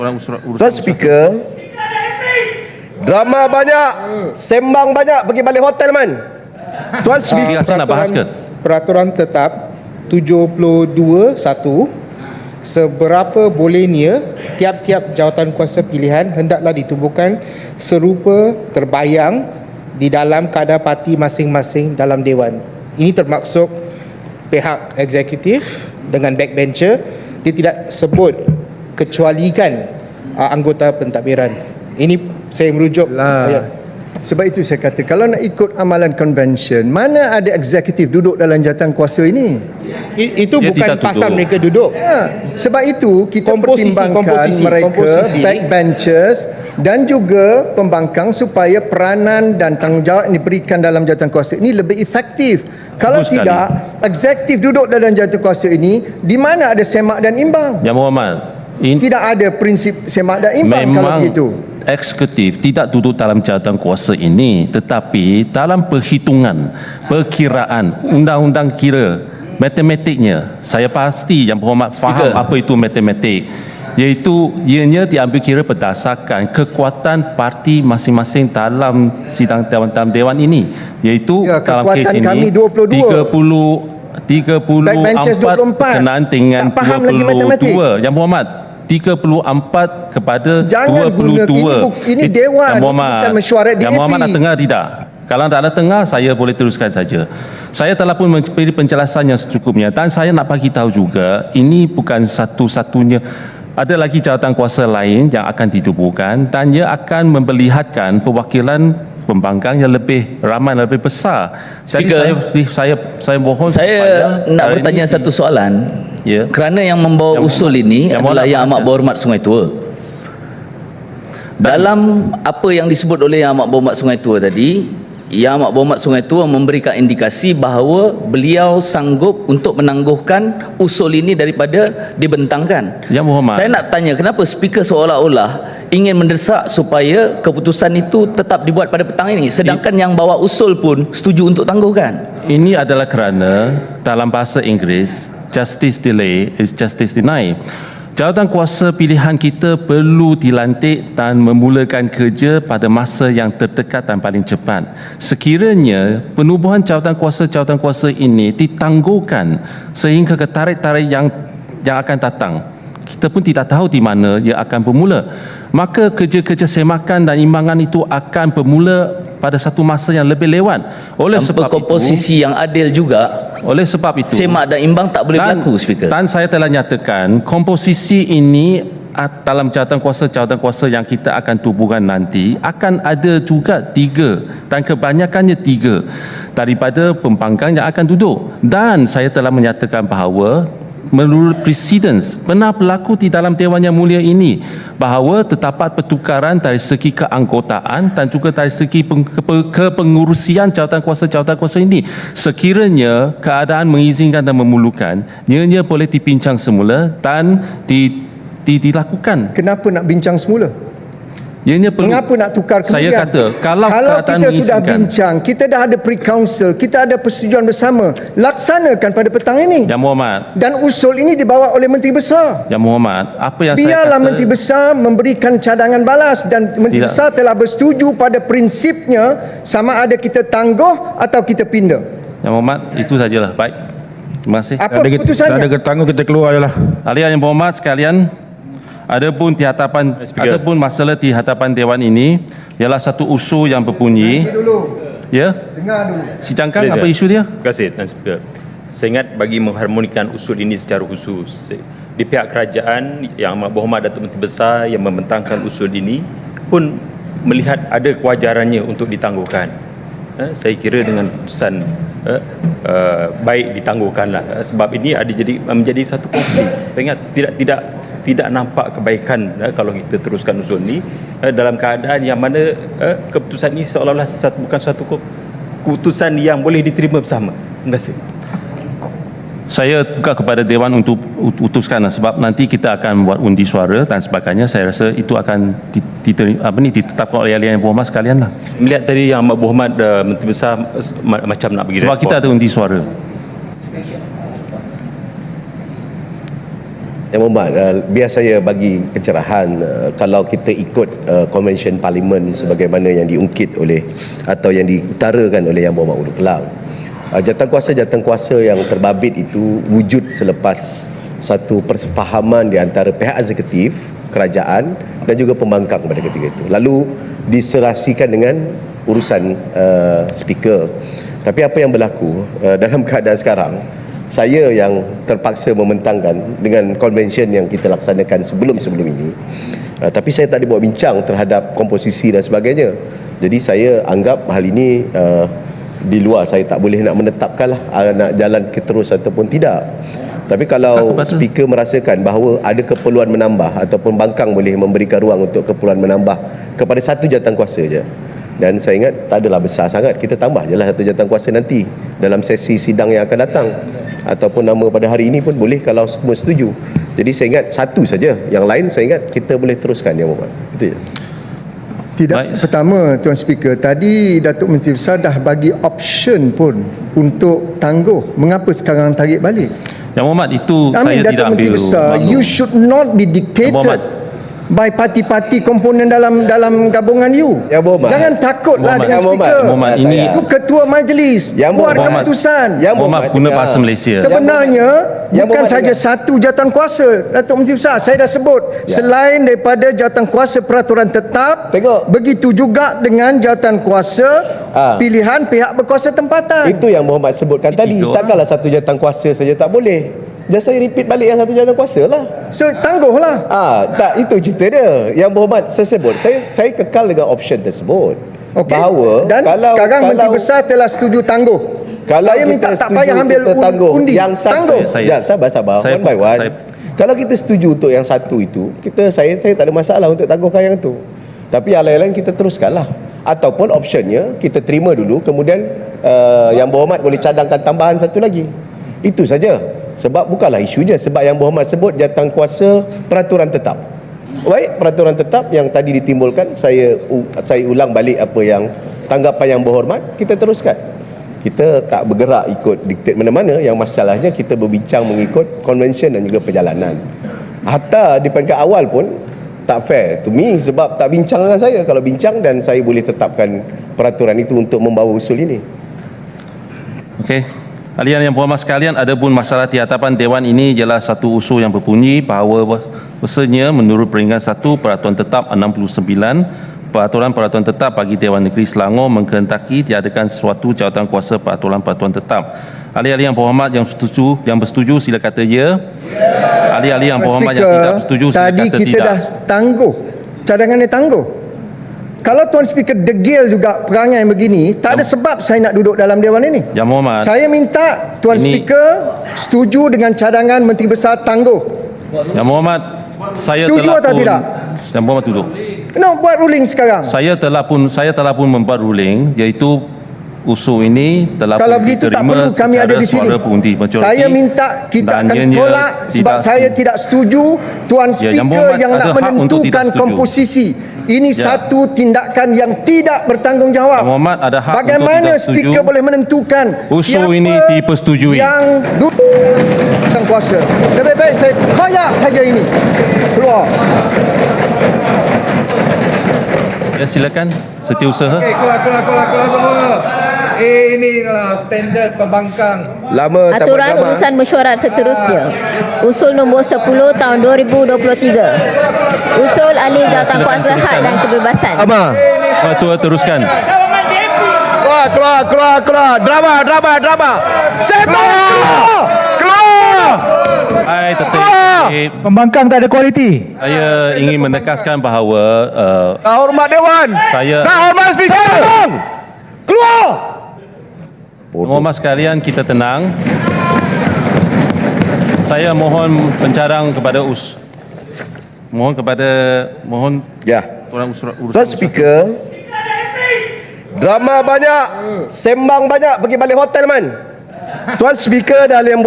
Tuan Speaker, drama banyak, sembang banyak, pergi balik hotel man. Tuan Speaker, Saya nak bahas ke? Peraturan tetap 72(1), seberapa bolehnya tiap-tiap jawatankuasa pilihan hendaklah ditubuhkan serupa terbayang di dalam kadar parti masing-masing dalam Dewan. Ini termaksud pihak eksekutif dengan backbencher. Dia tidak sebut kecualikan anggota pentadbiran. Ini saya merujuk ayat. Sebab itu saya kata, kalau nak ikut amalan convention, mana ada eksekutif duduk dalam jawatan kuasa ini? Itu Dia bukan tidak pasal tuduh. mereka duduk. Sebab itu kita pertimbangkan mereka backbenchers dan juga pembangkang supaya peranan dan tanggungjawab yang diberikan dalam jawatan kuasa ini lebih efektif. Kalau Bagus sekali. tidak, eksekutif duduk dalam jawatan kuasa ini, di mana ada semak dan imbang? Yang Muhammad, Tidak ada prinsip semak dan imbang kalau memang begitu. eksekutif tidak duduk dalam jawatan kuasa ini, tetapi dalam perhitungan, perkiraan, undang-undang kira, matematiknya, saya pasti Yang Berhormat faham apa itu matematik, iaitu ianya diambil kira berdasarkan kekuatan parti masing-masing dalam sidang Dewan ini, iaitu Ya, dalam kes kekuatan ini kami 22. 34 Backbenchers 24. berkenaan dengan Tak faham lagi matematik. 22. Yang Berhormat, 34 kepada Jangan 22. ini Dewan, Yang ini Berhormat, bukan mesyuarat DAP. Yang Berhormat nak dengar tidak? Kalau tak ada tengah, saya boleh teruskan saja. Saya telah pun memberi penjelasan yang secukupnya, dan saya nak bagi tahu juga, ini bukan satu-satunya. Ada lagi jawatan kuasa lain yang akan ditubuhkan, dan ia akan memperlihatkan perwakilan pembangkang yang lebih ramai, lebih besar. Jadi saya mohon Saya supaya nak hari bertanya ini- satu soalan. Ya. Kerana yang membawa Yang usul Berhormat- ini Yang adalah Berhormat Yang Amat bahaskan. Berhormat Sungai Tua. Dalam apa yang disebut oleh Yang Amat Berhormat Sungai Tua tadi, Yang Amat Berhormat Sungai Tua memberikan indikasi bahawa beliau sanggup untuk menangguhkan usul ini daripada dibentangkan. Yang Berhormat. Saya nak tanya, kenapa speaker seolah-olah ingin mendesak supaya keputusan itu tetap dibuat pada petang ini, sedangkan yang bawa usul pun setuju untuk tangguhkan? Ini adalah kerana dalam bahasa Inggeris, justice delay is justice deny. Jawatan kuasa pilihan kita perlu dilantik dan memulakan kerja pada masa yang terdekat dan paling cepat. Sekiranya penubuhan jawatan kuasa ini ditangguhkan sehingga ke tarikh-tarikh yang akan datang, kita pun tidak tahu di mana ia akan bermula. Maka kerja-kerja semakan dan imbangan itu akan bermula pada satu masa yang lebih lewat. Oleh Tanpa sebab komposisi yang adil juga, oleh sebab itu, semak dan imbang tak boleh berlaku, speaker. Dan saya telah nyatakan komposisi ini dalam jawatan kuasa yang kita akan tubuhkan nanti akan ada juga 3, dan kebanyakannya 3 daripada pembangkang yang akan duduk. Dan saya telah menyatakan bahawa menurut precedence pernah berlaku di dalam Dewan Yang Mulia ini bahawa terdapat pertukaran dari segi keanggotaan dan juga dari segi kepengurusian jawatan kuasa ini. Sekiranya keadaan mengizinkan dan memerlukan, ianya boleh dibincang semula dan dilakukan. Kenapa nak bincang semula? Ianya perlu. Mengapa nak tukar kemudian? Saya kata, kalau keadaan kita sudah mengizinkan. bincang, kita dah ada pre-council, kita ada persetujuan bersama, laksanakan pada petang ini. Yang Berhormat, Dan usul ini dibawa oleh Menteri Besar. Yang Berhormat, apa yang Biarlah saya kata, Menteri Besar memberikan cadangan balas, dan Menteri Tidak. Besar telah bersetuju pada prinsipnya sama ada kita tangguh atau kita pindah. Yang Berhormat, itu sajalah. Baik. Terima kasih. Apa Tak keputusannya? ada ketangguh, kita keluar je lah. Ahli yang berhormat sekalian, adapun masalah di hadapan Dewan ini ialah satu usul yang berbunyi, ya, Dengar dulu. si Jangkang, apa isu dia? Terima kasih Tuan Speaker. Saya ingat bagi mengharmonikan usul ini secara khusus, di pihak kerajaan Yang Amat Berhormat Datuk Menteri Besar yang membentangkan usul ini pun melihat ada kewajarannya untuk ditangguhkan. Saya kira dengan keputusan baik ditangguhkanlah, sebab ini ada menjadi satu konflik. Saya ingat tidak nampak kebaikan kalau kita teruskan usul ini dalam keadaan yang mana keputusan ini seolah-olah bukan satu keputusan yang boleh diterima bersama. Terima kasih. Saya buka kepada Dewan untuk utuskan, sebab nanti kita akan buat undi suara dan sebagainya. Saya rasa itu akan ditetapkan oleh ahli yang berhormat sekalian lah. Melihat tadi Yang Amat Berhormat Menteri Besar macam nak bagi Sebab respon. kita ada undi suara. Yang Berhormat, biar saya bagi pencerahan, kalau kita ikut Konvensyen Parlimen sebagaimana yang diungkit oleh atau yang diutarakan oleh Yang Berhormat Ulu Kelang, jawatankuasa yang terbabit itu wujud selepas satu persefahaman di antara pihak eksekutif, kerajaan dan juga pembangkang pada ketika itu. Lalu diserasikan dengan urusan speaker. Tapi apa yang berlaku dalam keadaan sekarang, saya yang terpaksa membentangkan dengan konvensyen yang kita laksanakan sebelum-sebelum ini, tapi saya tak dibuat bincang terhadap komposisi dan sebagainya. Jadi saya anggap hal ini di luar, saya tak boleh nak menetapkan lah nak jalan ke terus ataupun tidak. Tapi kalau speaker merasakan bahawa ada keperluan menambah ataupun bangkang boleh memberikan ruang untuk keperluan menambah kepada satu jawatankuasa je, dan saya ingat tak adalah besar sangat, kita tambah je lah satu jawatankuasa nanti dalam sesi sidang yang akan datang, ataupun nama pada hari ini pun boleh kalau semua setuju. Jadi saya ingat satu saja, yang lain saya ingat kita boleh teruskan, Yang Berhormat. Itu je. Tidak. Pertama, Tuan Speaker, tadi Datuk Menteri Besar dah bagi option pun untuk tangguh. Mengapa sekarang tarik balik? Yang Berhormat, itu saya Datuk tidak Menteri ambil Besar, maklum. you should not be dictated Berhormat. by parti-parti komponen dalam gabungan you. Yang Berhormat. Jangan takutlah Berhormat. dengan Yang Berhormat. speaker. Berhormat, ini- You ketua majlis, Yang buat Berhormat. keputusan. Yang Berhormat guna dengar. bahasa Malaysia. Sebenarnya Yang bukan Berhormat saja dengar. satu jawatankuasa, Datuk Menteri Besar, saya dah sebut. Selain daripada jawatankuasa peraturan tetap, Tengok. begitu juga dengan jawatankuasa pilihan pihak berkuasa tempatan. Itu yang Berhormat sebutkan tadi. Tiga Takkanlah satu jawatankuasa saja tak boleh. Just saya repeat balik yang satu jawatankuasa lah. So tangguhlah. Tak, itu cerita dia. Yang Berhormat saya sebut, saya kekal dengan option tersebut. Okey. Bahawa Dan sekarang Menteri Besar telah setuju tangguh. kalau Saya kita minta tak setuju payah ambil kita tangguh undi. yang satu, Tangguh. Saya- sabar saya- one by one. saya- Kalau kita setuju untuk yang satu itu, saya tak ada masalah untuk tangguhkan yang tu. Tapi yang lain-lain kita teruskanlah. Ataupun optionnya kita terima dulu, kemudian Yang Berhormat boleh cadangkan tambahan satu lagi. Itu saja. Sebab bukanlah isunya, sebab Yang Berhormat sebut jawatankuasa peraturan tetap. Baik, peraturan tetap yang tadi ditimbulkan, saya ulang balik apa yang tanggapan Yang Berhormat, kita teruskan. Kita tak bergerak ikut diktat mana-mana. Yang masalahnya kita berbincang mengikut konvensyen dan juga perjalanan. Hatta di peringkat awal pun tak fair to me sebab tak bincang dengan saya. Kalau bincang dan saya boleh tetapkan peraturan itu untuk membawa usul ini. Okey. Ahli yang berhormat sekalian, adapun masalah di hadapan Dewan ini ialah satu usul yang berbunyi bahawa bahawasanya menurut peringkat 1 Peraturan Tetap 69, Peraturan Tetap bagi Dewan Negeri Selangor mengkehendaki tiadakan suatu jawatankuasa peraturan tetap. Ahli-ahli yang berhormat yang bersetuju sila kata ya. Ahli-ahli yang berhormat yang tidak bersetuju sila Tadi kata kita tidak. dah tangguh. Cadangannya tangguh. Kalau Tuan Speaker degil juga perangai begini, tak ada sebab saya nak duduk dalam Dewan ini. Yang berhormat. Saya minta Tuan Ini- Speaker setuju dengan cadangan Menteri Besar tangguh. Yang berhormat, saya Setuju telah atau pun, tidak? Yang berhormat duduk. No, buat ruling sekarang. Saya telah pun membuat ruling, iaitu usul ini telah Kalau pun begitu tak diterima perlu kami ada di sini. suara pengundi majoriti. Saya minta kita dan akan ianya tolak sebab saya tidak setuju Tuan Ya, Yang Speaker Berhormat yang ada nak hak untuk tidak menentukan setuju. komposisi. Ini Ya. satu tindakan yang tidak bertanggungjawab. Yang Berhormat ada hak untuk Bagaimana tidak setuju. Speaker boleh menentukan Usul siapa ini dipersetujui. yang duduk dalam kuasa? Lebih baik saya koyak saja ini. Keluar. Ya, silakan setiausaha. Keluar semua. Ini adalah standard pembangkang. Lama tak buat Aturan drama. urusan mesyuarat seterusnya. Usul nombor 10 tahun 2023. Usul ahli jawatankuasa hak dan kebebasan. Abang. Ketua teruskan. Keluar. Drama. Keluar. Hai, tertib. Pembangkang tak ada kualiti. Saya ingin menegaskan bahawa Tak hormat Dewan. saya Tak hormat speaker. Keluar. Penghormat sekalian, kita tenang. Saya mohon pencarang kepada mohon Ya. orang urusan Tuan Speaker, drama banyak, sembang banyak, pergi balik hotel man. Tuan Speaker dan Yang